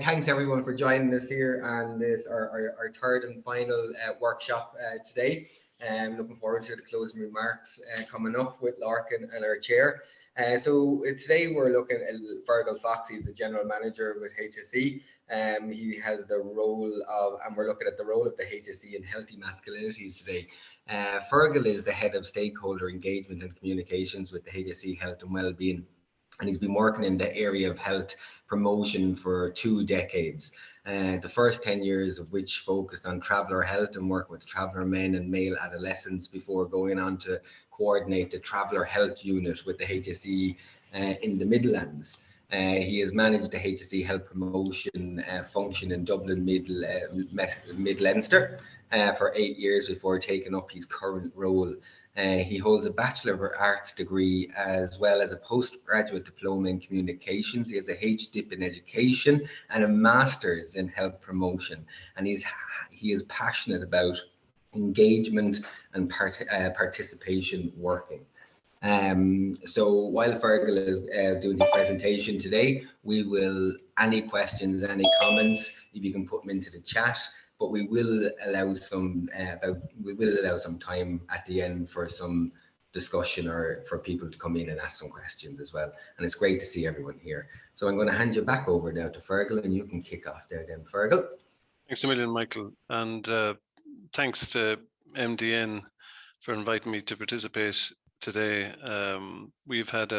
thanks everyone for joining us here on this, our third and final workshop today. Looking forward to the closing remarks coming up with Larkin and our chair. So today we're looking at Fergal Fox. He's the general manager with HSE. He has the role of, and we're looking at the role of the HSE in Healthy Masculinities today. Fergal is the head of stakeholder engagement and communications with the HSE Health and Wellbeing, and he's been working in the area of health promotion for 2 decades. The first 10 years of which focused on traveller health and work with traveller men and male adolescents before going on to coordinate the traveller health unit with the HSE in the Midlands. He has managed the HSE health promotion function in Dublin, Mid Leinster for 8 years before taking up his current role. He holds a Bachelor of Arts degree as well as a postgraduate diploma in communications. He has a HDip in education and a master's in health promotion. And he is passionate about engagement and participation working. So while Fergal is doing his presentation today, we will, any questions, any comments, if you can put them into the chat. But we will allow some time at the end for some discussion or for people to come in and ask some questions as well. And it's great to see everyone here. So I'm going to hand you back over now to Fergal, and you can kick off there then, Fergal. Thanks a million, Michael. And thanks to MDN for inviting me to participate today. We've had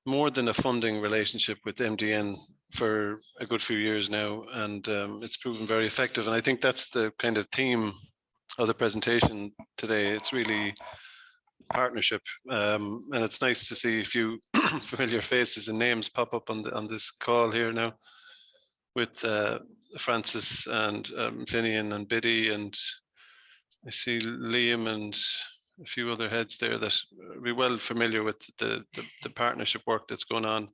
more than a funding relationship with MDN for a good few years now, and it's proven very effective. And I think that's the kind of theme of the presentation today. It's really partnership, and it's nice to see a few familiar faces and names pop up on this call here now, with Francis and Finian and Biddy, and I see Liam and a few other heads there that are well familiar with the partnership work that's going on.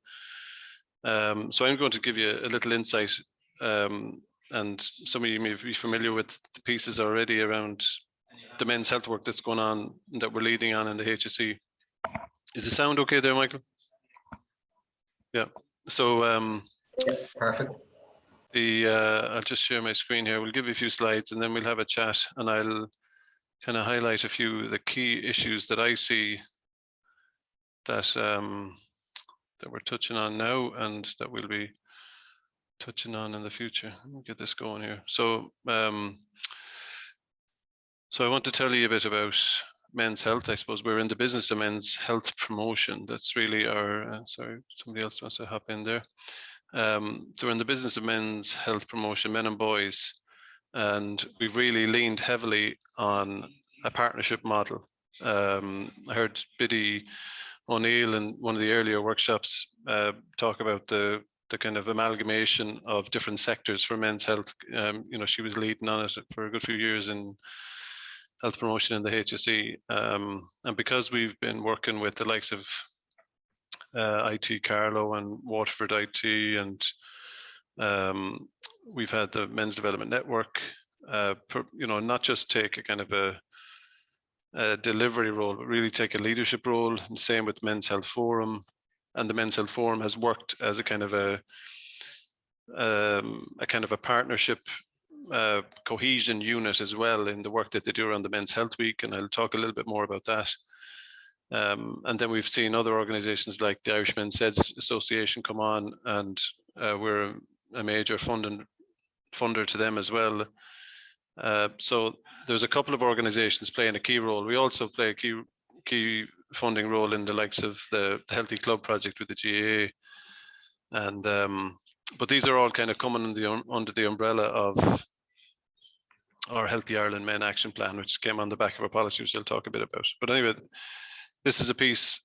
So I'm going to give you a little insight, and some of you may be familiar with the pieces already around the men's health work that's going on, that we're leading on in the HSE. Is the sound okay there, Michael? Yeah. So perfect. I'll just share my screen here. We'll give you a few slides and then we'll have a chat, and I'll kind of highlight a few of the key issues that I see that that we're touching on now and that we'll be touching on in the future. Let me get this going here. So I want to tell you a bit about men's health. I suppose we're in the business of men's health promotion. That's really our, sorry, somebody else wants to hop in there. So we're in the business of men's health promotion, men and boys, and we've really leaned heavily on a partnership model. I heard Biddy O'Neill in one of the earlier workshops talk about the kind of amalgamation of different sectors for men's health. You know, she was leading on it for a good few years in health promotion in the HSE. And because we've been working with the likes of IT Carlow and Waterford IT, and we've had the Men's Development Network, you know, not just take a kind of a delivery role, but really take a leadership role. And the same with Men's Health Forum, and the Men's Health Forum has worked as a kind of a partnership cohesion unit as well in the work that they do around the Men's Health Week, and I'll talk a little bit more about that. And then we've seen other organisations like the Irish Men's SEDS Association come on, and we're a major funder to them as well. So there's a couple of organisations playing a key role. We also play a key funding role in the likes of the Healthy Club project with the GAA, and but these are all kind of coming under the umbrella of our Healthy Ireland Men Action Plan, which came on the back of our policy, which I'll talk a bit about. But anyway, this is a piece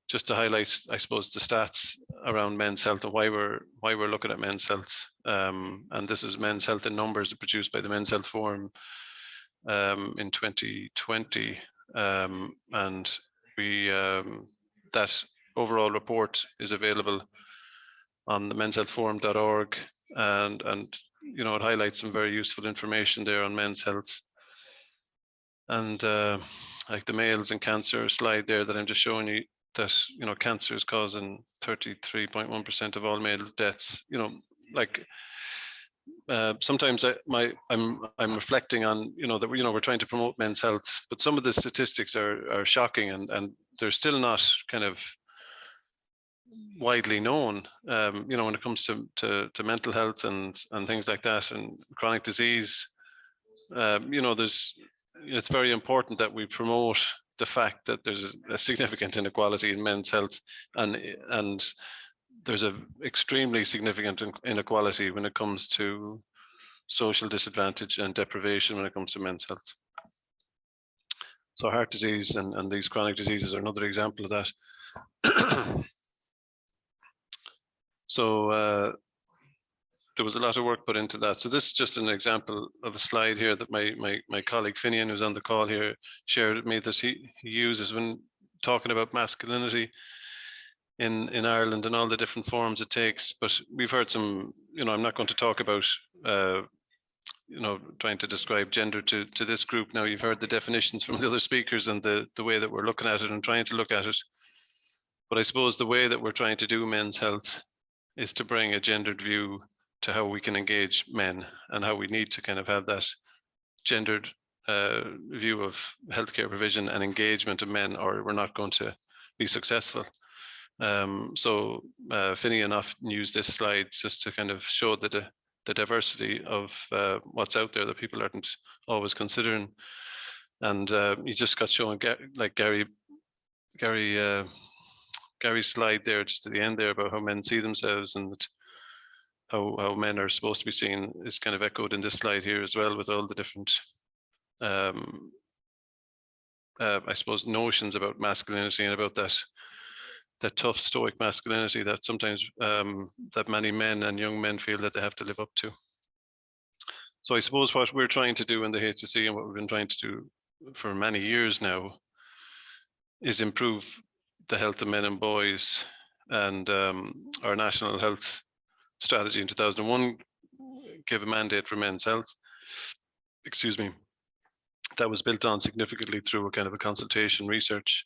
just to highlight, I suppose, the stats around men's health and why we're looking at men's health. And this is men's health in numbers produced by the Men's Health Forum in 2020, and we that overall report is available on the menshealthforum.org, and you know, it highlights some very useful information there on men's health. And like the males and cancer slide there that I'm just showing you, that, you know, cancer is causing 33.1% of all male deaths. You know, like sometimes I'm reflecting on, you know, that, you know, we're trying to promote men's health, but some of the statistics are shocking, and they're still not kind of widely known. You know, when it comes to mental health and things like that, and chronic disease. You know, it's very important that we promote the fact that there's a significant inequality in men's health, and there's a extremely significant inequality when it comes to social disadvantage and deprivation when it comes to men's health. So heart disease and these chronic diseases are another example of that. So there was a lot of work put into that. So this is just an example of a slide here that my colleague Finian, who's on the call here, shared with me, that he uses when talking about masculinity in Ireland and all the different forms it takes. But we've heard some, you know, I'm not going to talk about, you know, trying to describe gender to this group. Now you've heard the definitions from the other speakers and the way that we're looking at it and trying to look at it. But I suppose the way that we're trying to do men's health is to bring a gendered view to how we can engage men, and how we need to kind of have that gendered view of healthcare provision and engagement of men, or we're not going to be successful. So Finian often used this slide just to kind of show the diversity of what's out there that people aren't always considering. And you just got shown like Gary's slide there just at the end there about how men see themselves, and how men are supposed to be seen is kind of echoed in this slide here as well, with all the different I suppose notions about masculinity and about that tough stoic masculinity that sometimes that many men and young men feel that they have to live up to. So I suppose what we're trying to do in the HSE, and what we've been trying to do for many years now, is improve the health of men and boys. And our national health strategy in 2001 gave a mandate for men's health, excuse me, that was built on significantly through a kind of a consultation research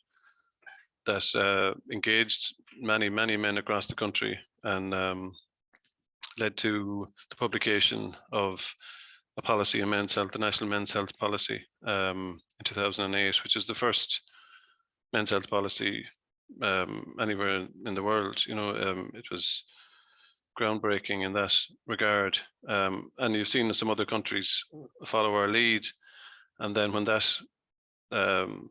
that engaged many men across the country, and led to the publication of a policy in men's health, the National Men's Health Policy, in 2008, which is the first men's health policy anywhere in the world. You know, it was groundbreaking in that regard, and you've seen some other countries follow our lead. And then when that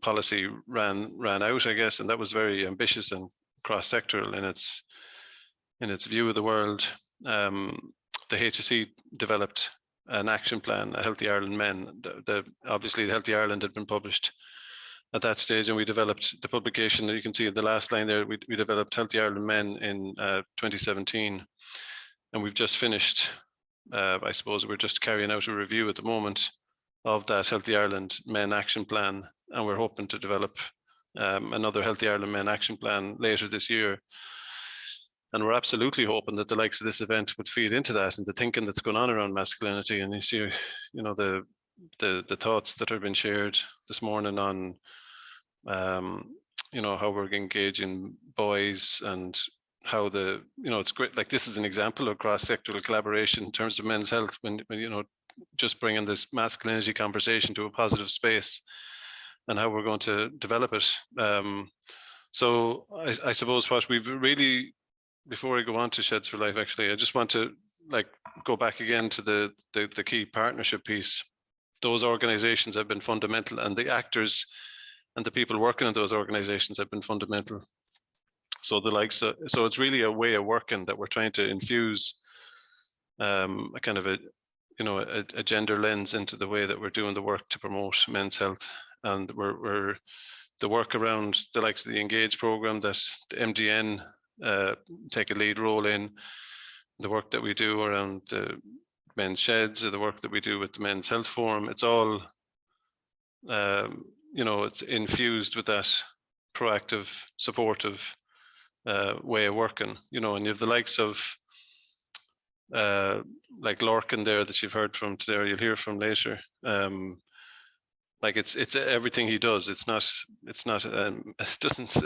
policy ran out, I guess, and that was very ambitious and cross-sectoral in its view of the world, the HSE developed an action plan, a Healthy Ireland Men. Obviously, the Healthy Ireland had been published at that stage, and we developed the publication that you can see in the last line there. We developed Healthy Ireland Men in 2017, and we've just finished. I suppose we're just carrying out a review at the moment of that Healthy Ireland Men action plan, and we're hoping to develop another Healthy Ireland Men action plan later this year. And we're absolutely hoping that the likes of this event would feed into that and the thinking that's going on around masculinity. And you see, you know, the thoughts that have been shared this morning on, you know, how we're engaging boys, and how you know, it's great. Like, this is an example of cross-sectoral collaboration in terms of men's health, when you know, just bringing this masculinity conversation to a positive space, and how we're going to develop it. So I suppose what we've really, before I go on to Sheds for Life, actually, I just want to go back again to the key partnership piece. Those organizations have been fundamental, and the actors and the people working in those organizations have been fundamental. So so it's really a way of working that we're trying to infuse a kind of a gender lens into the way that we're doing the work to promote men's health. And we're the work around the likes of the Engage program that the MDN take a lead role in, the work that we do around the men's sheds, or the work that we do with the Men's Health Forum. It's all, you know, it's infused with that proactive, supportive way of working, you know. And you have the likes of like Lorcan there that you've heard from today, or you'll hear from later. Like, it's everything he does. It doesn't,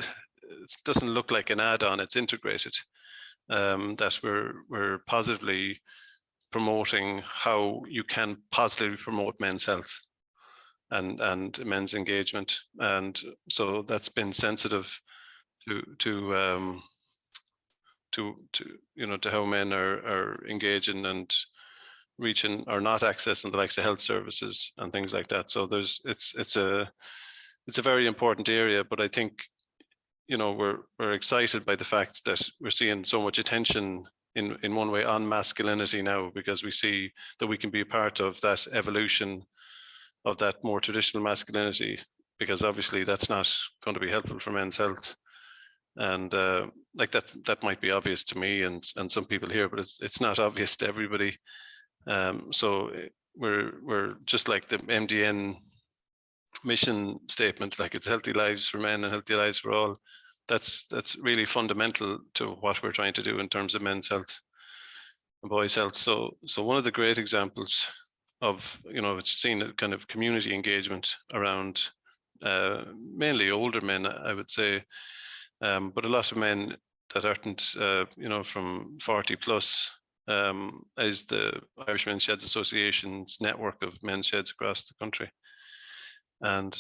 doesn't look like an add-on, it's integrated. That we're positively promoting how you can positively promote men's health and men's engagement. And so that's been sensitive to how men are engaging and reaching or not accessing the likes of health services and things like that. So it's a very important area, but I think, we're excited by the fact that we're seeing so much attention in one way on masculinity now, because we see that we can be a part of that evolution of that more traditional masculinity, because obviously that's not going to be helpful for men's health. And like that might be obvious to me and some people here, but it's not obvious to everybody. So we're just like the MDN mission statement, like it's healthy lives for men and healthy lives for all. That's really fundamental to what we're trying to do in terms of men's health and boys' health. So one of the great examples of, it's seen a kind of community engagement around mainly older men, I would say, but a lot of men that aren't, from 40 plus, is the Irish Men's Sheds Association's network of men's sheds across the country. And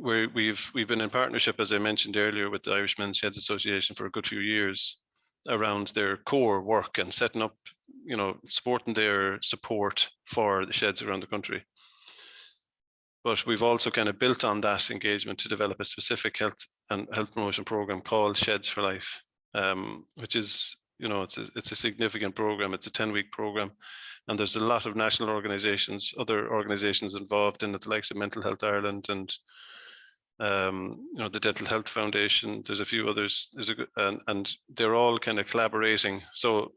we've been in partnership, as I mentioned earlier, with the Irish Men's Sheds Association for a good few years around their core work and setting up, supporting their support for the sheds around the country. But we've also kind of built on that engagement to develop a specific health promotion program called Sheds for Life, which is, it's a significant program. It's a 10-week program. And there's a lot of national organizations, other organizations involved in it, the likes of Mental Health Ireland and the Dental Health Foundation. There's a few others. And they're all kind of collaborating. So,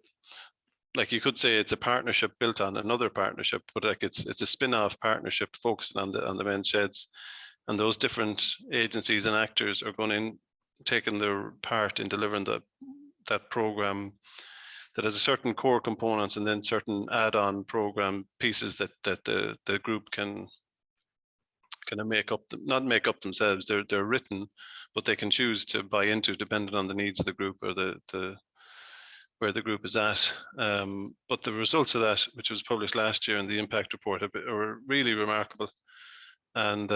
like, you could say it's a partnership built on another partnership, but like it's a spin-off partnership focusing on the men's sheds, and those different agencies and actors are going in, taking their part in delivering that program that has a certain core components and then certain add-on program pieces that the group can kind of not make up themselves. They're written, but they can choose to buy into depending on the needs of the group or where the group is at. But the results of that, which was published last year in the impact report, are really remarkable. And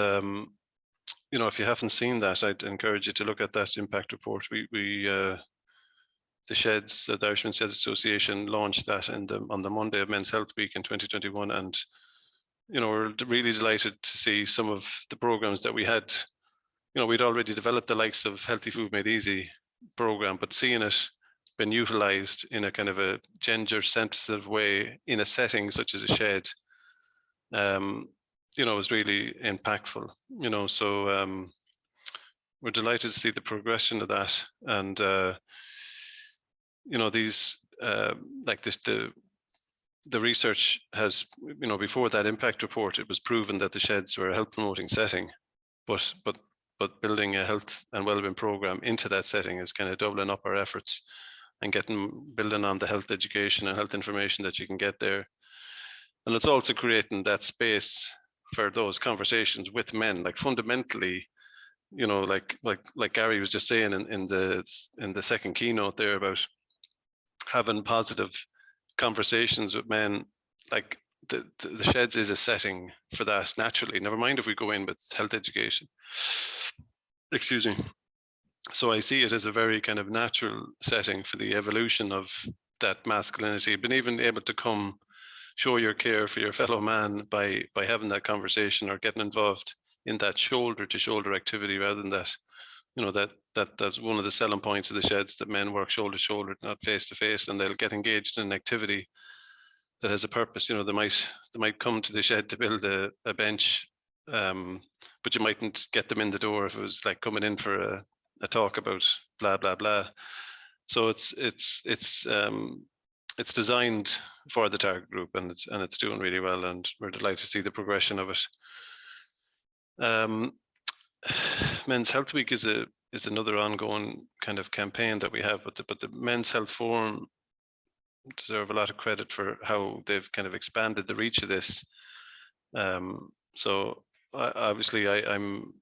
if you haven't seen that, I'd encourage you to look at that impact report. The Sheds, the Irish Men's Sheds Association, launched that on the Monday of Men's Health Week in 2021, and we're really delighted to see some of the programs that we had. We'd already developed the likes of Healthy Food Made Easy program, but seeing it been utilized in a kind of a gender-sensitive way in a setting such as a shed, was really impactful. So we're delighted to see the progression of that, and these like this, the research has, before that impact report, it was proven that the sheds were a health promoting setting, but building a health and wellbeing program into that setting is kind of doubling up our efforts and building on the health education and health information that you can get there. And it's also creating that space for those conversations with men, like fundamentally, like Gary was just saying in the second keynote there about having positive conversations with men. Like the sheds is a setting for that naturally, never mind if we go in with health education. Excuse me. So I see it as a very kind of natural setting for the evolution of that masculinity, but even able to show your care for your fellow man by having that conversation or getting involved in that shoulder to shoulder activity rather than that. That's one of the selling points of the sheds, that men work shoulder to shoulder, not face to face, and they'll get engaged in an activity that has a purpose. They might come to the shed to build a bench, but you mightn't get them in the door if it was like coming in for a talk about blah blah blah. So it's designed for the target group, and it's doing really well, and we're delighted to see the progression of it. Men's Health Week is another ongoing kind of campaign that we have, but the Men's Health Forum deserve a lot of credit for how they've kind of expanded the reach of this. So obviously I'm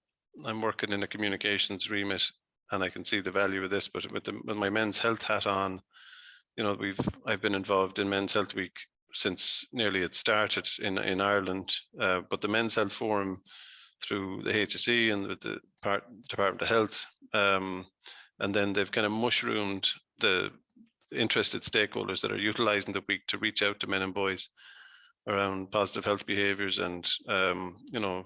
working in a communications remit, I can see the value of this. But with my men's health hat on, you know, I've been involved in Men's Health Week since nearly it started in Ireland, but the Men's Health Forum through the HSE and with the Department of Health, and then they've kind of mushroomed the interested stakeholders that are utilizing the week to reach out to men and boys around positive health behaviors, and you know,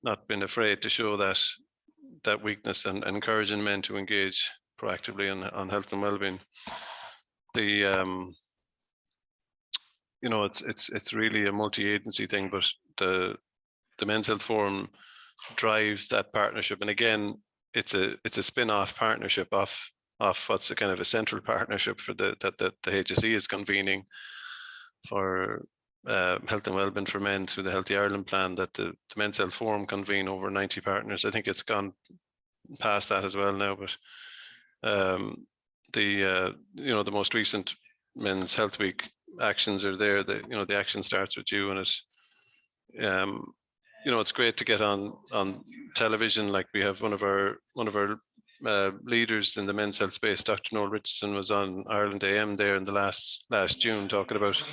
not been afraid to show that weakness, and encouraging men to engage proactively on health and well-being. You know, it's really a multi-agency thing, but the Men's Health Forum drives that partnership, and again, it's a spin-off partnership off what's a kind of a central partnership for that the HSE is convening for health and wellbeing for men through the Healthy Ireland plan, that the Men's Health Forum convene over 90 partners. I think it's gone past that as well now, but you know, the most recent Men's Health Week actions are there. You know, the action starts with you, and it's you know, it's great to get on television. Like we have one of our leaders in the men's health space, Dr. Noel Richardson, was on Ireland AM there in the last June, talking about,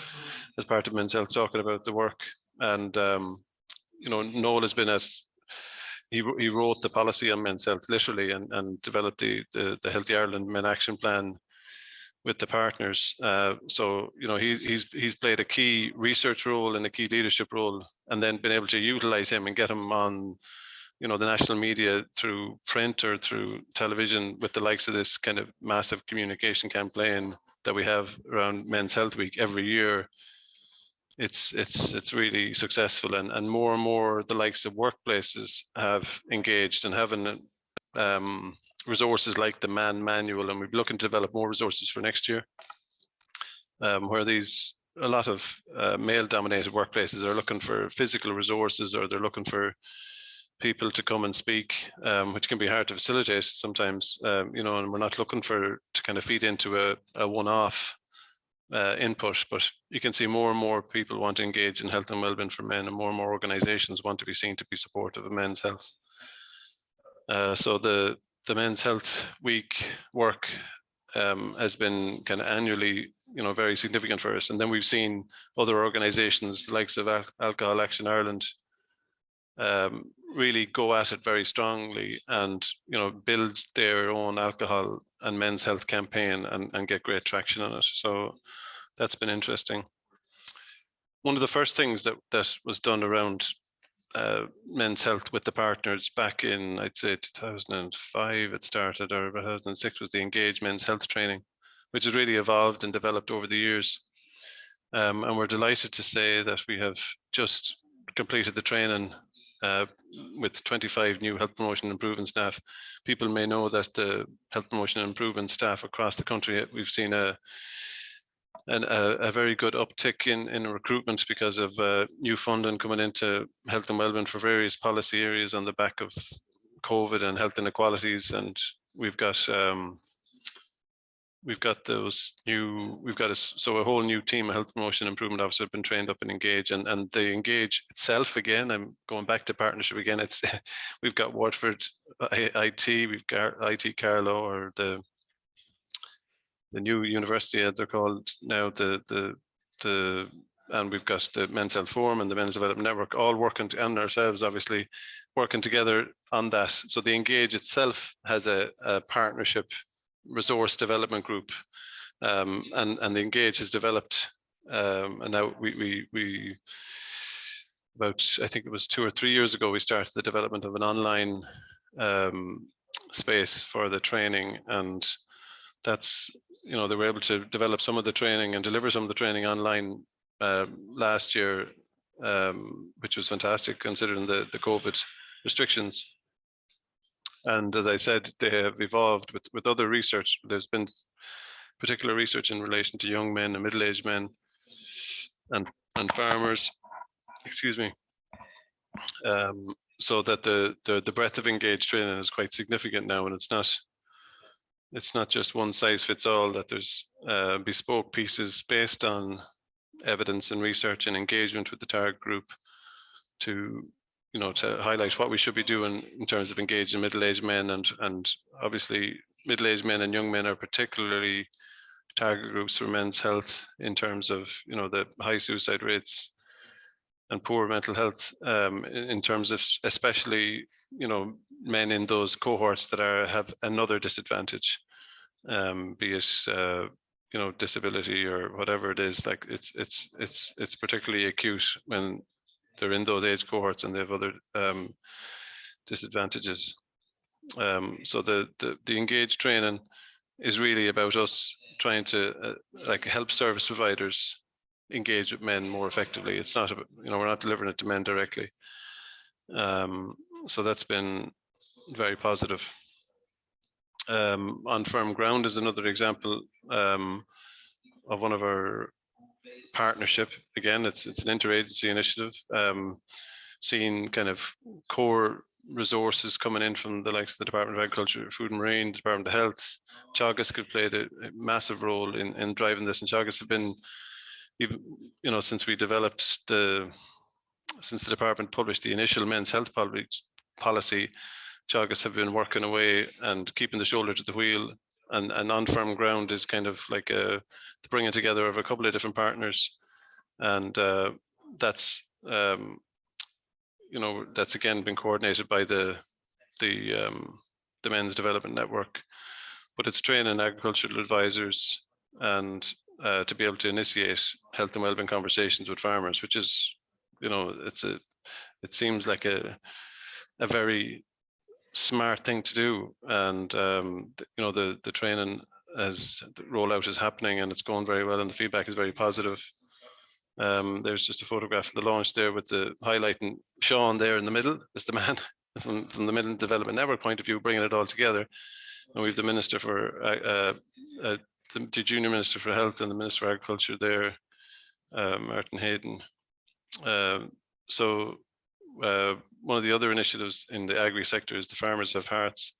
as part of Men's Health, talking about the work. And you know, Noel has been he wrote the policy on men's health literally, and developed the Healthy Ireland Men Action Plan with the partners. So you know, he's played a key research role and a key leadership role, and then been able to utilize him and get him on, you know, the national media through print or through television with the likes of this kind of massive communication campaign that we have around Men's Health Week every year. It's really successful, and more the likes of workplaces have engaged and having resources like the MAN manual, and we're looking to develop more resources for next year, where a lot of male-dominated workplaces are looking for physical resources, or they're looking for people to come and speak, which can be hard to facilitate sometimes, you know, and we're not looking to kind of feed into a one-off input, but you can see more and more people want to engage in health and wellbeing for men, and more organizations want to be seen to be supportive of men's health. So the Men's Health Week work has been kind of annually, you know, very significant for us. And then we've seen other organizations, the likes of Alcohol Action Ireland, really go at it very strongly, and, you know, build their own alcohol and men's health campaign, and get great traction on it. So that's been interesting. One of the first things that was done around men's health with the partners back in, I'd say 2005 it started, or 2006, was the Engage Men's Health Training, which has really evolved and developed over the years. And we're delighted to say that we have just completed the training with 25 new health promotion and improvement staff. People may know that the health promotion and improvement staff across the country, we've seen a very good uptick in recruitment because of new funding coming into health and wellbeing for various policy areas on the back of COVID and health inequalities. And we've got a whole new team of health promotion and improvement officers have been trained up in Engage, and the Engage itself, again, I'm going back to partnership again. We've got Waterford IT, we've got IT Carlow, or the new university, as they're called now, and we've got the Men's Health Forum and the Men's Development Network, all working, and ourselves obviously working together on that. So the Engage itself has a partnership resource development group, and the Engage has developed, and now we about, I think it was 2 or 3 years ago, we started the development of an online space for the training, and that's, you know, they were able to develop some of the training and deliver some of the training online last year, which was fantastic considering the COVID restrictions. And as I said, they have evolved with other research. There's been particular research in relation to young men and middle-aged men and farmers, excuse me, so that the breadth of engaged training is quite significant now, and it's not just one size fits all, that there's bespoke pieces based on evidence and research and engagement with the target group to to highlight what we should be doing in terms of engaging middle-aged men, and obviously middle-aged men and young men are particularly target groups for men's health in terms of the high suicide rates and poor mental health, in terms of especially men in those cohorts that have another disadvantage, be it disability or whatever it is. Like it's particularly acute when they're in those age cohorts and they have other disadvantages. So the engaged training is really about us trying to help service providers engage with men more effectively. It's not about, we're not delivering it to men directly. So that's been very positive. On Firm Ground is another example of one of our partnership. Again, it's an interagency initiative, seeing kind of core resources coming in from the likes of the Department of Agriculture, Food and Marine, the Department of Health. Teagasc could play a massive role in driving this, and Teagasc have been, even since we developed since the department published the initial men's health policy, Teagasc have been working away and keeping the shoulder to the wheel. And On Firm Ground is kind of like the bringing together of a couple of different partners, and that's that's again been coordinated by the Men's Development Network, but it's training agricultural advisors and to be able to initiate health and wellbeing conversations with farmers, which is, it seems like a very smart thing to do. And the training the rollout is happening and it's going very well, and the feedback is very positive. There's just a photograph of the launch there with the highlighting Sean there in the middle is the man from the Middle Development Network point of view, bringing it all together. And we've the Minister for the Junior Minister for Health and the Minister for Agriculture there, Martin Hayden. So one of the other initiatives in the agri sector is the Farmers Have Hearts,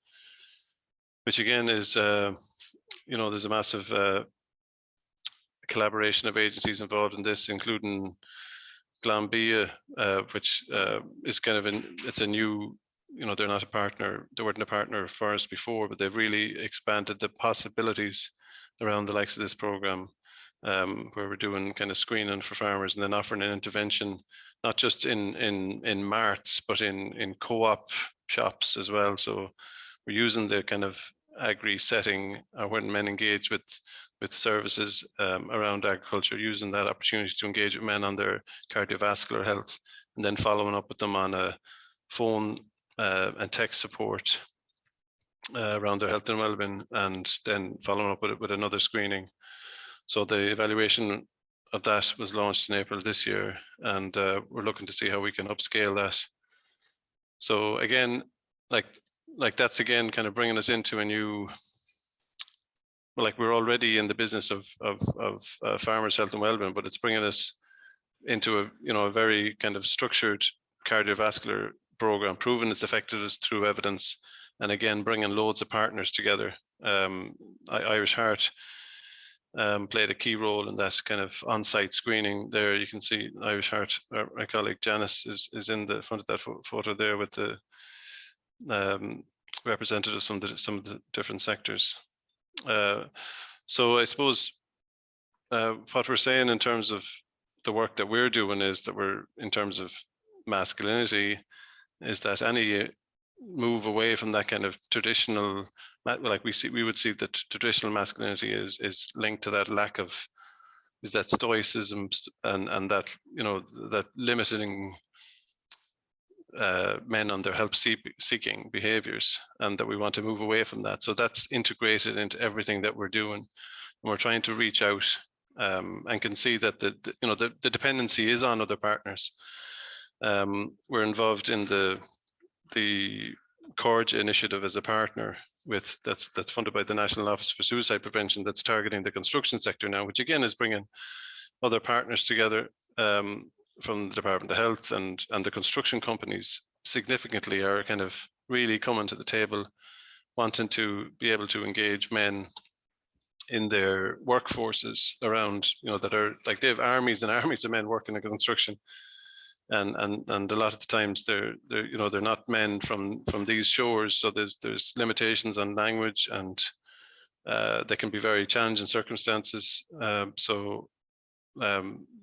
which again is, there's a massive collaboration of agencies involved in this, including Glanbia, which is kind of it's a new, they're not a partner, they weren't a partner for us before, but they've really expanded the possibilities around the likes of this program, where we're doing kind of screening for farmers and then offering an intervention, not just in marts, but in co-op shops as well. So we're using the kind of agri setting when men engage with services around agriculture, using that opportunity to engage with men on their cardiovascular health, and then following up with them on a phone and text support around their health and wellbeing, and then following up with another screening. So the evaluation of that was launched in April this year, and we're looking to see how we can upscale that. So again, like that's again kind of bringing us into a new, we're already in the business of farmers' health and wellbeing, but it's bringing us into a very kind of structured cardiovascular program, proving its effectiveness through evidence, and again bringing loads of partners together. Irish Heart played a key role in that kind of on-site screening. There you can see Irish Heart, my colleague Janice is in the front of that photo there with the representatives from some of the different sectors. So I suppose what we're saying in terms of the work that we're doing is that we're, in terms of masculinity, is that any move away from that kind of traditional, we would see that traditional masculinity is linked to that lack of, is that stoicism and that, that limiting men on their help seeking behaviors, and that we want to move away from that. So that's integrated into everything that we're doing, and we're trying to reach out and can see that the dependency is on other partners. We're involved in the CORGE initiative as a partner that's funded by the National Office for Suicide Prevention, that's targeting the construction sector now, which again is bringing other partners together from the Department of Health, and the construction companies significantly are kind of really coming to the table, wanting to be able to engage men in their workforces around, that are like, they have armies and armies of men working in construction. and a lot of the times they're not men from these shores, so there's limitations on language, and they can be very challenging circumstances.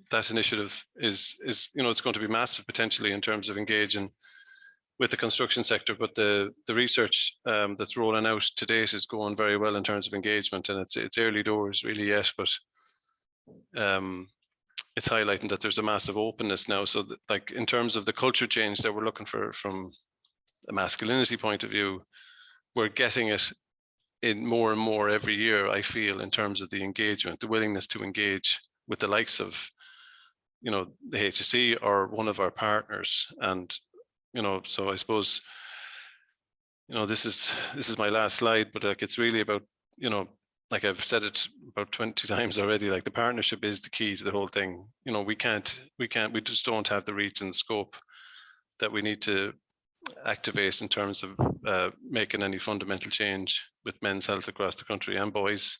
That initiative is it's going to be massive potentially in terms of engaging with the construction sector, but the research that's rolling out to date is going very well in terms of engagement, and it's early doors really yet, but it's highlighting that there's a massive openness now. So that, like, in terms of the culture change that we're looking for from a masculinity point of view, we're getting it in more and more every year, I feel, in terms of the engagement, the willingness to engage with the likes of, the HSE or one of our partners. And, so I suppose, this is my last slide, but like, it's really about, like I've said it about 20 times already, like the partnership is the key to the whole thing. We just don't have the reach and the scope that we need to activate in terms of making any fundamental change with men's health across the country and boys.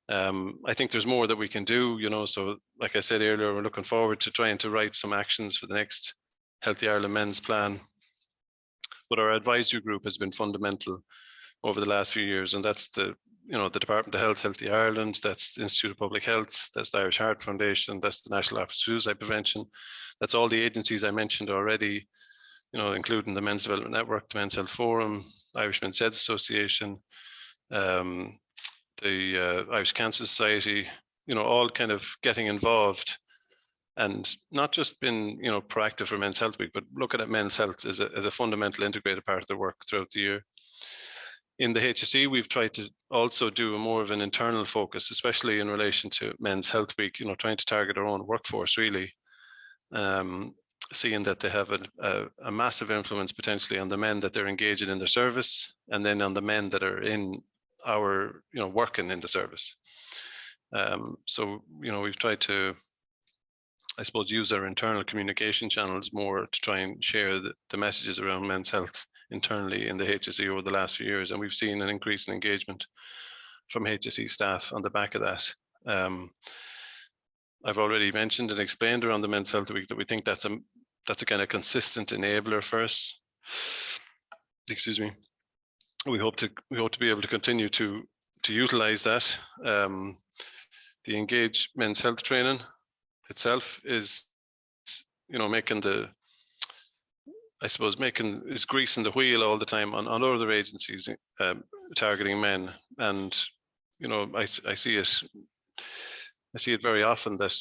I think there's more that we can do, so like I said earlier, we're looking forward to trying to write some actions for the next Healthy Ireland Men's Plan. But our advisory group has been fundamental over the last few years, and that's the Department of Health, Healthy Ireland, that's the Institute of Public Health, that's the Irish Heart Foundation, that's the National Office for Suicide Prevention. That's all the agencies I mentioned already, including the Men's Development Network, the Men's Health Forum, Irish Men's Health Association, the Irish Cancer Society, all kind of getting involved, and not just been, proactive for Men's Health Week, but looking at men's health as a fundamental integrated part of their work throughout the year. In the HSE, we've tried to also do more of an internal focus, especially in relation to Men's Health Week, trying to target our own workforce, really, seeing that they have a massive influence potentially on the men that they're engaging in their service, and then on the men that are in our, working in the service. So, we've tried to, I suppose, use our internal communication channels more to try and share the messages around men's health internally in the HSE over the last few years, and we've seen an increase in engagement from HSE staff on the back of that. I've already mentioned and explained around the Men's Health Week that we think that's a kind of consistent enabler for us. Excuse me. We hope to be able to continue to utilize that. The Engage Men's Health training itself is, is greasing the wheel all the time on other agencies targeting men. And, I see it very often that,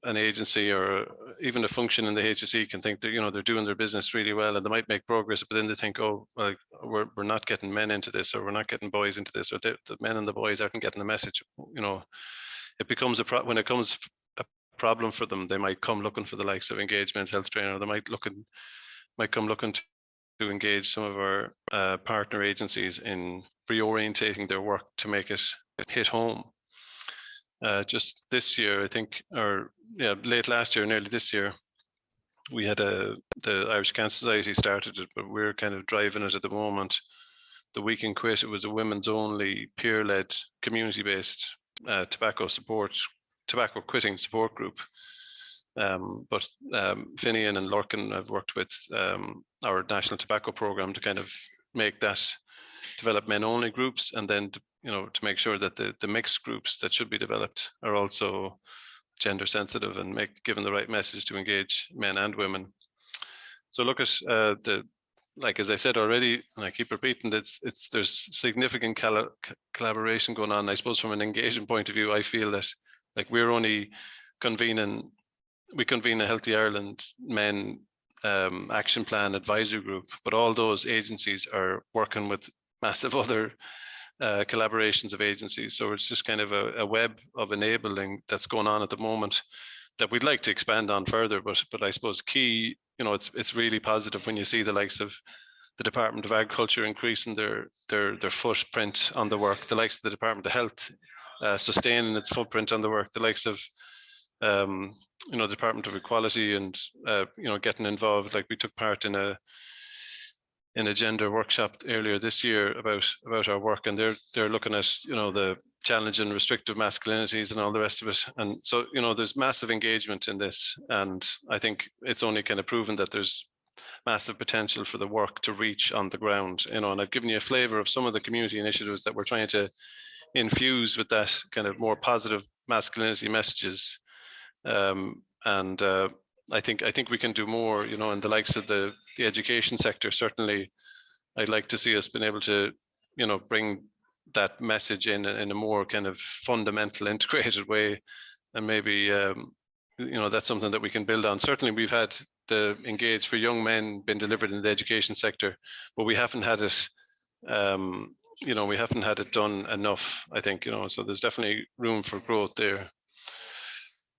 an agency or even a function in the HSE can think that, they're doing their business really well and they might make progress, but then they think, oh, like we're not getting men into this, or we're not getting boys into this, or the men and the boys aren't getting the message. It becomes when it comes a problem for them, they might come looking for the likes of Engage Men's Health Trainer, or they might come looking to engage some of our partner agencies in reorientating their work to make it hit home. Just this year, I think, late last year and early this year, we had the Irish Cancer Society started it, but we're kind of driving it at the moment. The Week in Quit, it was a women's only, peer-led, community-based tobacco quitting support group. But Finian and Lorcan have worked with our national tobacco program to kind of make that, develop men-only groups, and then to make sure that the mixed groups that should be developed are also gender sensitive and given the right message to engage men and women. So look at as I said already, and I keep repeating, there's significant collaboration going on. I suppose from an engagement point of view, I feel that we're only convene a Healthy Ireland Men Action Plan Advisory Group, but all those agencies are working with massive other collaborations of agencies. So it's just kind of a web of enabling that's going on at the moment that we'd like to expand on further. But I suppose key, it's really positive when you see the likes of the Department of Agriculture increasing their footprint on the work, the likes of the Department of Health sustaining its footprint on the work, the likes of the Department of Equality and getting involved. Like we took part in in a gender workshop earlier this year about our work, and they're looking at, you know, the challenge and restrictive masculinities and all the rest of it. And so, you know, there's massive engagement in this, and I think it's only kind of proven that there's massive potential for the work to reach on the ground, you know. And I've given you a flavor of some of the community initiatives that we're trying to infuse with that kind of more positive masculinity messages. I think we can do more, you know, in the likes of the education sector. Certainly, I'd like to see us being able to, you know, bring that message in a more kind of fundamental, integrated way, and maybe, you know, that's something that we can build on. Certainly, we've had the Engage for Young Men been delivered in the education sector, but we haven't had it. You know, we haven't had it done enough, I think, you know, so there's definitely room for growth there.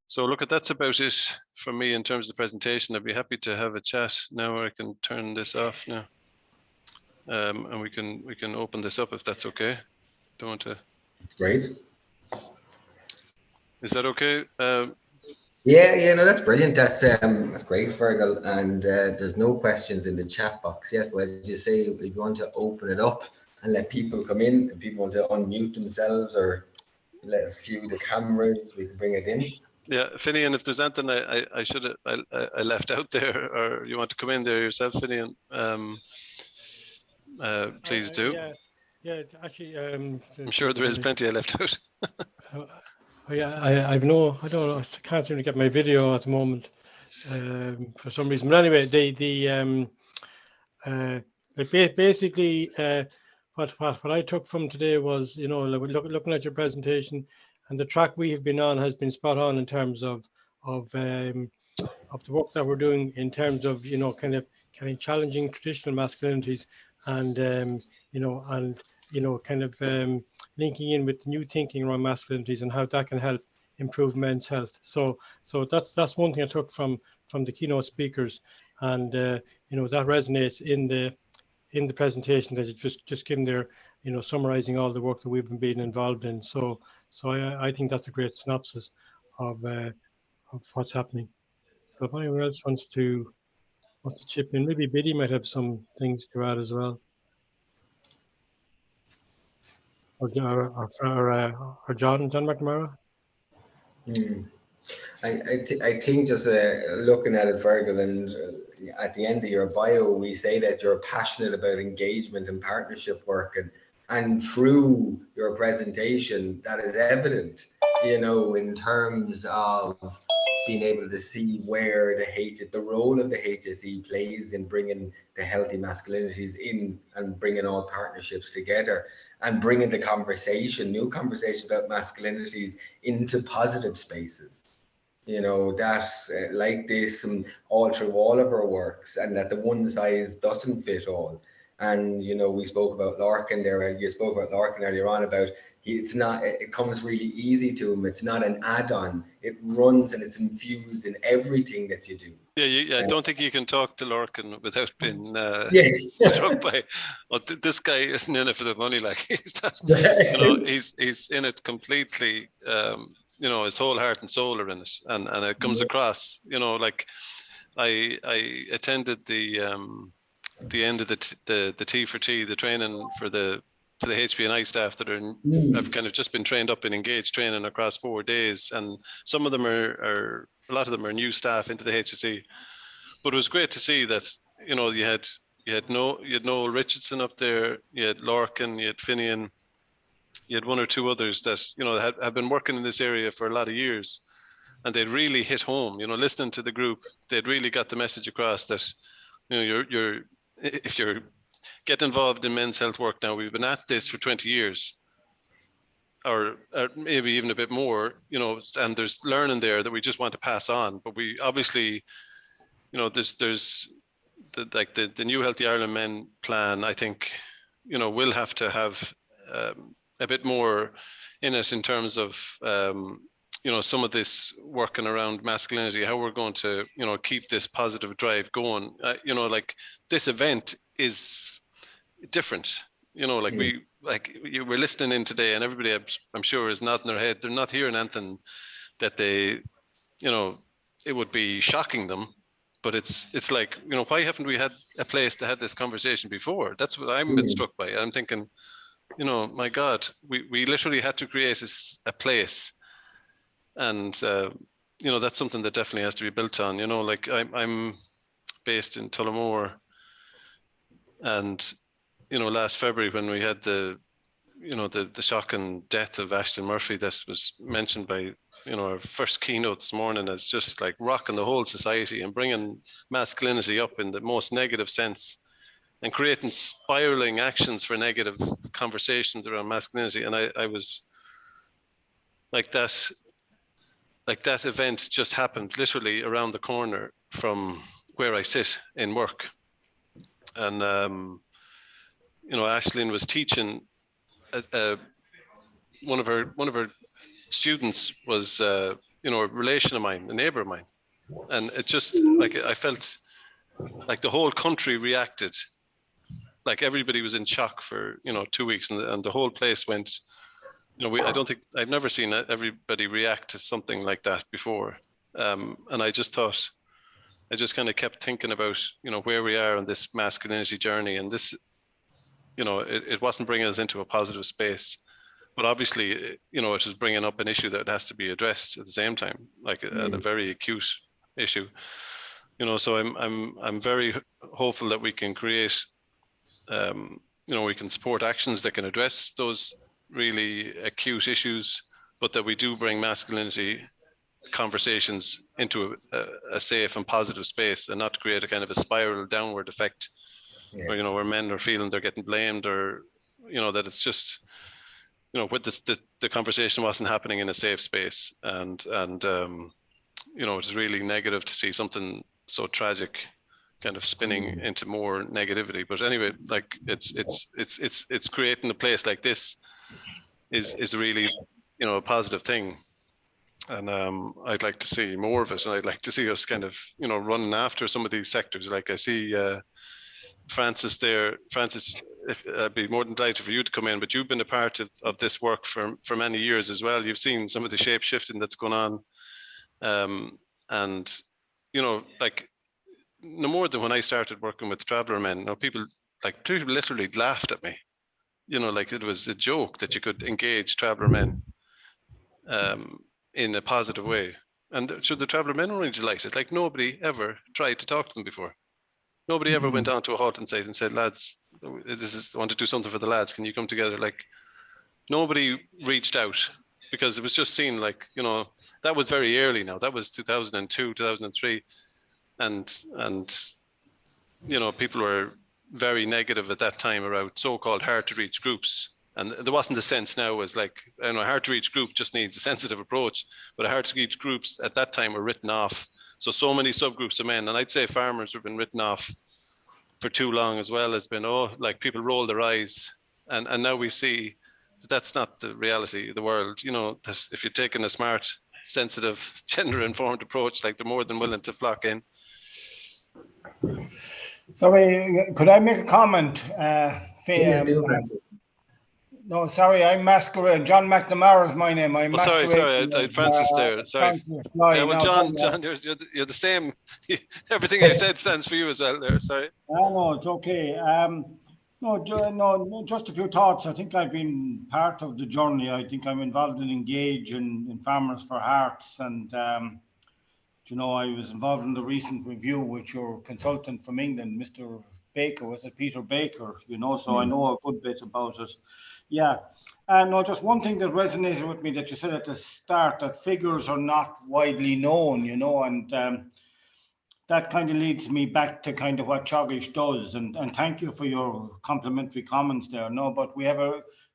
So look, that's about it for me in terms of the presentation. I'd be happy to have a chat now, or I can turn this off now. And we can open this up if that's okay. Don't want to. Great. Is that okay? Yeah, no, that's brilliant. That's great, Fergal. And there's no questions in the chat box. Yes, but as you say, if you want to open it up and let people come in, and people want to unmute themselves or let us view the cameras, we can bring it in. Yeah, Finian, if there's anything I should have I left out there, or you want to come in there yourself, Finian, please do. Yeah, actually, I'm sure there is plenty I left out. Yeah, I don't know. I can't seem to get my video at the moment for some reason. But anyway, basically what I took from today was, you know, looking at your presentation, and the track we have been on has been spot on in terms of the work that we're doing in terms of, you know, kind of challenging traditional masculinities, and kind of linking in with new thinking around masculinities and how that can help improve men's health. So that's one thing I took from the keynote speakers, and you know, that resonates in the presentation that you just given there, you know, summarizing all the work that we've been involved in. So I think that's a great synopsis of what's happening. So if anyone else wants to chip in, maybe Biddy might have some things to add as well. Or John McNamara. I think just looking at it, Fergal, and at the end of your bio, we say that you're passionate about engagement and partnership work, and through your presentation, that is evident, you know, in terms of being able to see where the role of the HSE plays in bringing the healthy masculinities in and bringing all partnerships together, and bringing the new conversation about masculinities into positive spaces. You know, that like this all through all of our works, and that the one size doesn't fit all. And, you know, we spoke about Larkin there, you spoke about Larkin earlier on about it comes really easy to him. It's not an add-on. It runs and it's infused in everything that you do. Yeah, I don't think you can talk to Larkin without being struck by, this guy isn't in it for the money. Like, he's not, you know, he's in it completely. You know, his whole heart and soul are in it, and it comes across. You know, like I attended the end of the T4T, the training for the HPNI staff that have kind of just been trained up in Engage training across 4 days, and some of them a lot of them are new staff into the HSE. But it was great to see that, you know, you had Noel Richardson up there, you had Larkin, you had Finian, you had one or two others that, you know, have been working in this area for a lot of years, and they'd really hit home. You know, listening to the group, they'd really got the message across that, you know, if you're get involved in men's health work now, we've been at this for 20 years, or maybe even a bit more, you know, and there's learning there that we just want to pass on. But we obviously, you know, there's the new Healthy Ireland Men plan, I think, you know, will have to have a bit more in it in terms of, you know, some of this working around masculinity, how we're going to, you know, keep this positive drive going. You know, like, this event is different, you know, like we're listening in today, and everybody, I'm sure, is nodding their head. They're not hearing anything that they, you know, it would be shocking them but it's like, you know, why haven't we had a place to have this conversation before? That's what I'm been struck by. I'm thinking, you know, my God, we literally had to create a place, and you know, that's something that definitely has to be built on. You know, like I'm based in Tullamore, and you know, last February when we had the shocking death of Ashton Murphy that was mentioned by, you know, our first keynote this morning, as just like rocking the whole society and bringing masculinity up in the most negative sense and creating spiraling actions for negative conversations around masculinity. And I was like that event just happened literally around the corner from where I sit in work. And, you know, Aisling was teaching, one of her students was, you know, a relation of mine, a neighbor of mine. And it just, like, I felt like the whole country reacted. Like everybody was in shock for, you know, 2 weeks, and the whole place went, you know, I don't think, I've never seen everybody react to something like that before. And I just thought, I just kind of kept thinking about, you know, where we are on this masculinity journey, and this, you know, it wasn't bringing us into a positive space, but obviously, you know, it was bringing up an issue that has to be addressed at the same time, like a very acute issue, you know. So I'm very hopeful that we can create, you know, we can support actions that can address those really acute issues, but that we do bring masculinity conversations into a safe and positive space, and not to create a kind of a spiral downward effect, or, you know, where men are feeling they're getting blamed, or, you know, that it's just, you know, with the conversation wasn't happening in a safe space, and you know, it's really negative to see something so tragic kind of spinning into more negativity. But anyway, like it's creating a place like this is really, you know, a positive thing. And I'd like to see more of it, and I'd like to see us kind of, you know, running after some of these sectors. Like I see Francis there. Francis, I'd be more than delighted for you to come in, but you've been a part of this work for many years as well. You've seen some of the shape shifting that's going on, and, you know, like, no more than when I started working with Traveller Men, you know, people literally laughed at me, you know, like it was a joke that you could engage Traveller Men in a positive way. And so the Traveller Men were really delighted. Like, nobody ever tried to talk to them before. Nobody ever went on to a Halton site and said, lads, I want to do something for the lads, can you come together? Like, nobody reached out, because it was just seen like, you know, that was very early now. That was 2002, 2003. And you know, people were very negative at that time around so-called hard to reach groups. And there wasn't the sense now as like, I know, a hard to reach group just needs a sensitive approach, but a hard to reach groups at that time were written off. So many subgroups of men, and I'd say farmers have been written off for too long as well. Has been, oh, like, people roll their eyes, and now we see that that's not the reality of the world. You know, that if you're taking a smart, sensitive, gender-informed approach, like, they're more than willing to flock in. Sorry, could I make a comment? Please do, Francis. No, sorry, I'm masquerade. John McNamara is my name. I'm sorry, I Francis there. Sorry. Yeah, well, John, you're the same. Everything I said stands for you as well there. Sorry. No, it's okay. No, just a few thoughts. I think I've been part of the journey. I think I'm involved in Engage in Farmers for Hearts, and you know, I was involved in the recent review with your consultant from England, Mr. Baker. Was it Peter Baker? You know, so I know a good bit about it. Yeah. No, just one thing that resonated with me that you said at the start, that figures are not widely known, you know, and that kind of leads me back to kind of what Teagasc does. And thank you for your complimentary comments there. No, but we have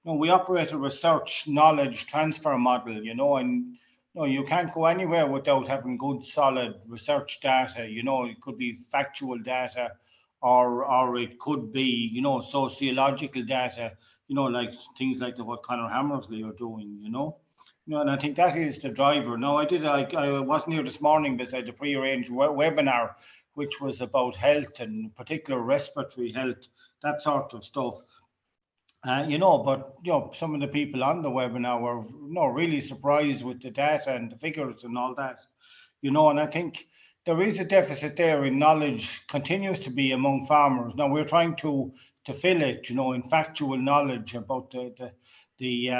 we operate a research knowledge transfer model, you know, and you can't go anywhere without having good, solid research data. You know, it could be factual data, or it could be, you know, sociological data, you know, like things like what Conor Hammersley are doing, you know. And I think that is the driver. Now, I wasn't here this morning beside the pre-arranged webinar, which was about health, and particular respiratory health, that sort of stuff. You know, but, you know, some of the people on the webinar were, you know, really surprised with the data and the figures and all that, you know. And I think there is a deficit there in knowledge, continues to be among farmers. Now we're trying to fill it, in factual knowledge about the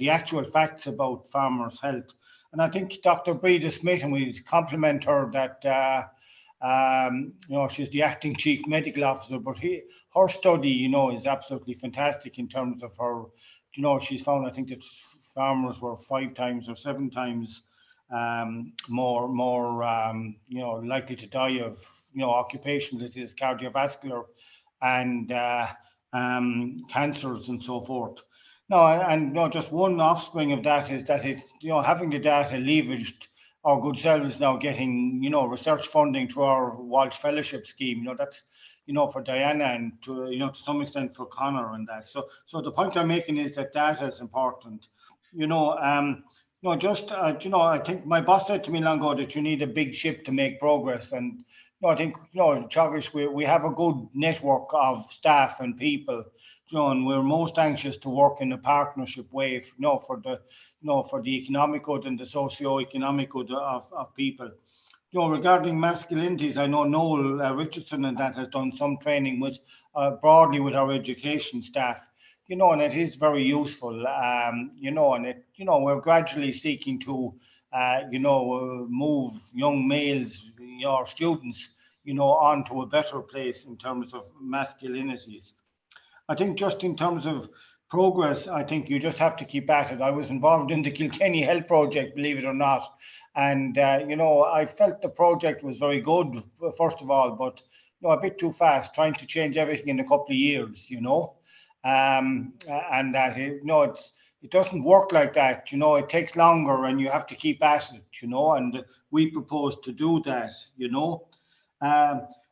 actual facts about farmers' health. And I think Dr. Breda Smith, and we compliment her that she's the acting chief medical officer, but her study, is absolutely fantastic in terms of her. She's found, I think, that farmers were 5 times or 7 times more likely to die of occupational disease, cardiovascular, and cancers and so forth. Just one offspring of that is that having the data leveraged, our good selves now getting research funding through our Walsh Fellowship scheme. That's for Diana and to some extent for Connor and that. So the point I'm making is that data is important. I think my boss said to me long ago that you need a big ship to make progress. And I think, Teagasc, we have a good network of staff and people, and we're most anxious to work in a partnership way, for the economic good and the socio-economic good of people. Regarding masculinities, I know Noel Richardson and that has done some training with broadly with our education staff. And it is very useful, and we're gradually seeking to, move young males, our students, onto a better place in terms of masculinities. I think just in terms of progress, I think you just have to keep at it. I was involved in the Kilkenny Health Project, believe it or not. And, I felt the project was very good, first of all, but, a bit too fast, trying to change everything in a couple of years, and that it doesn't work like that. It takes longer and you have to keep at it, and we propose to do that.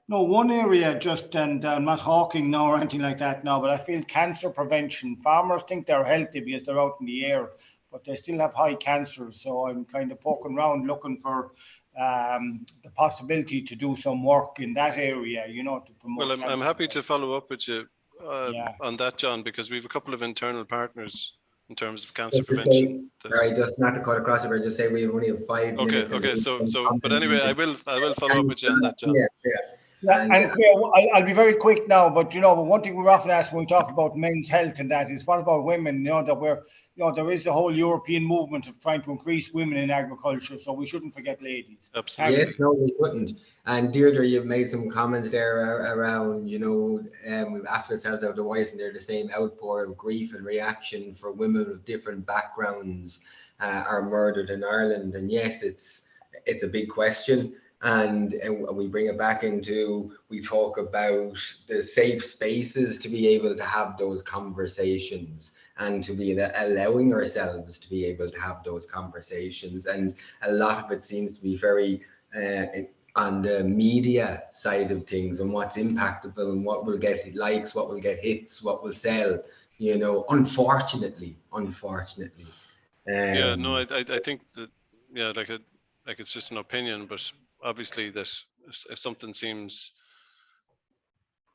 One area just, and I'm not hawking now or anything like that now, but I feel cancer prevention. Farmers think they're healthy because they're out in the air, but they still have high cancers. So I'm kind of poking around looking for the possibility to do some work in that area, to promote. Well, I'm happy to follow up with you on that, John, because we have a couple of internal partners in terms of cancer prevention. Right, just not to cut across it, but just say we only have 5 minutes. Okay. So, but anyway, I will follow up with you on that, John. And I'll be very quick now, but one thing we're often asked when we talk about men's health and that is, what about women? That there is a whole European movement of trying to increase women in agriculture, so we shouldn't forget ladies. Absolutely. Yes, no, we wouldn't. And Deirdre, you've made some comments there around, we've asked ourselves, why isn't there the same outpour of grief and reaction for women of different backgrounds are murdered in Ireland? And yes, it's a big question. And we bring it back into, we talk about the safe spaces to be able to have those conversations and to be allowing ourselves to be able to have those conversations. And a lot of it seems to be very on the media side of things and what's impactful and what will get likes, what will get hits, what will sell, unfortunately. I think that, like it's just an opinion, but obviously that if something seems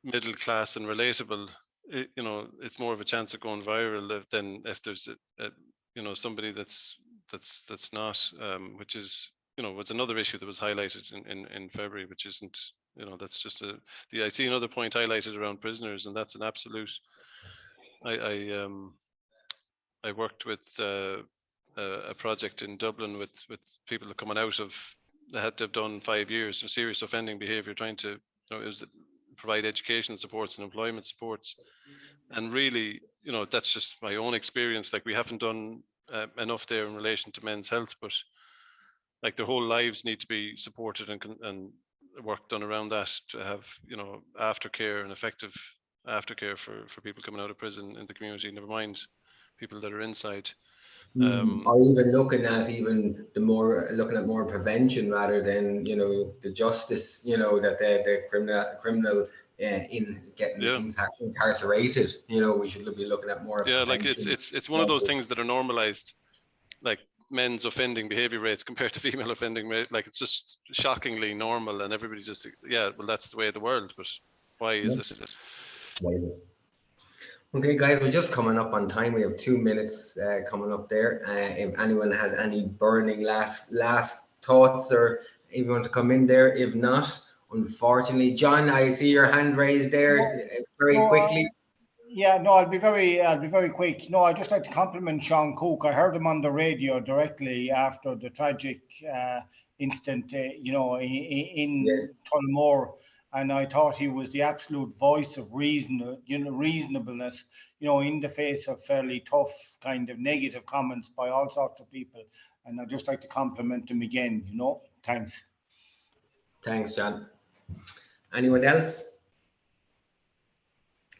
middle class and relatable, it's more of a chance of going viral than if there's somebody that's not, which is was another issue that was highlighted in February, which isn't, that's just I see another point highlighted around prisoners, and that's an absolute. I worked with a project in Dublin with people coming out of. They had to have done 5 years of serious offending behaviour, trying to, it was provide education supports and employment supports. And really, that's just my own experience. Like, we haven't done enough there in relation to men's health, but like their whole lives need to be supported and work done around that to have, aftercare and effective aftercare for people coming out of prison in the community, never mind people that are inside. Or even looking at more prevention rather than the justice, that the criminal in getting incarcerated. We should be looking at more. Yeah, like it's one of those things that are normalized, like men's offending behavior rates compared to female offending rate. Like, it's just shockingly normal, and everybody just well, that's the way of the world. But why is it? Why is it? Okay, guys, we're just coming up on time. We have 2 minutes coming up there. If anyone has any burning last thoughts or if you want to come in there. If not, unfortunately, John, I see your hand raised there very quickly. Yeah, no, I'll be very quick. No, I'd just like to compliment Sean Cook. I heard him on the radio directly after the tragic incident, in Yes. Tullamore, and I thought he was the absolute voice of reasonableness, in the face of fairly tough kind of negative comments by all sorts of people. And I'd just like to compliment him again. Thanks. Thanks, John. Anyone else?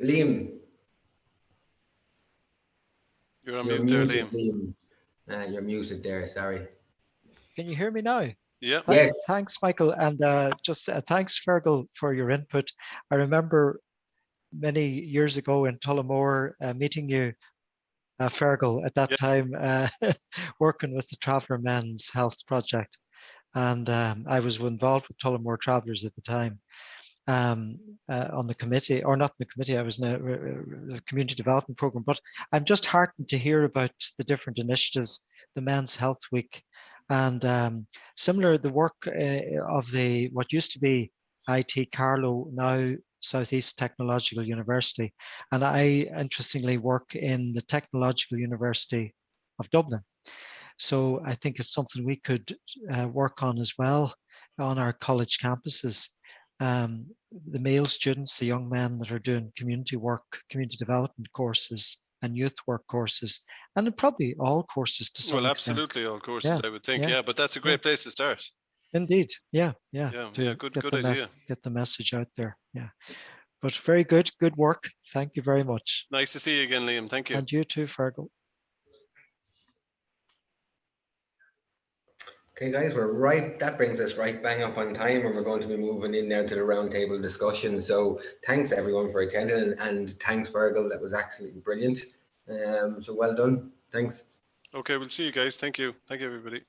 Liam. You're on mute there, muted, Liam. You're muted there, sorry. Can you hear me now? Yeah. Yes. Thanks, Michael. And just thanks, Fergal, for your input. I remember many years ago in Tullamore meeting you, Fergal, at that time, working with the Traveller Men's Health Project. And I was involved with Tullamore Travellers at the time. On the committee, or not the committee, I was in the community development program, but I'm just heartened to hear about the different initiatives, the Men's Health Week, and similar the work of what used to be IT Carlow, now Southeast Technological University. And I interestingly work in the Technological University of Dublin. So I think it's something we could work on as well on our college campuses. The male students, the young men that are doing community work, community development courses and youth work courses, and probably all courses to some extent. Absolutely all courses, I would think. Yeah, but that's a great place to start. Indeed. Yeah. Good idea. Get the message out there. Yeah. But very good work. Thank you very much. Nice to see you again, Liam. Thank you. And you too, Fergal. Okay, guys, that brings us right bang up on time, and we're going to be moving in now to the roundtable discussion. So thanks everyone for attending, and thanks, Fergal. That was absolutely brilliant. So well done. Thanks. Okay, we'll see you guys. Thank you. Thank you, everybody.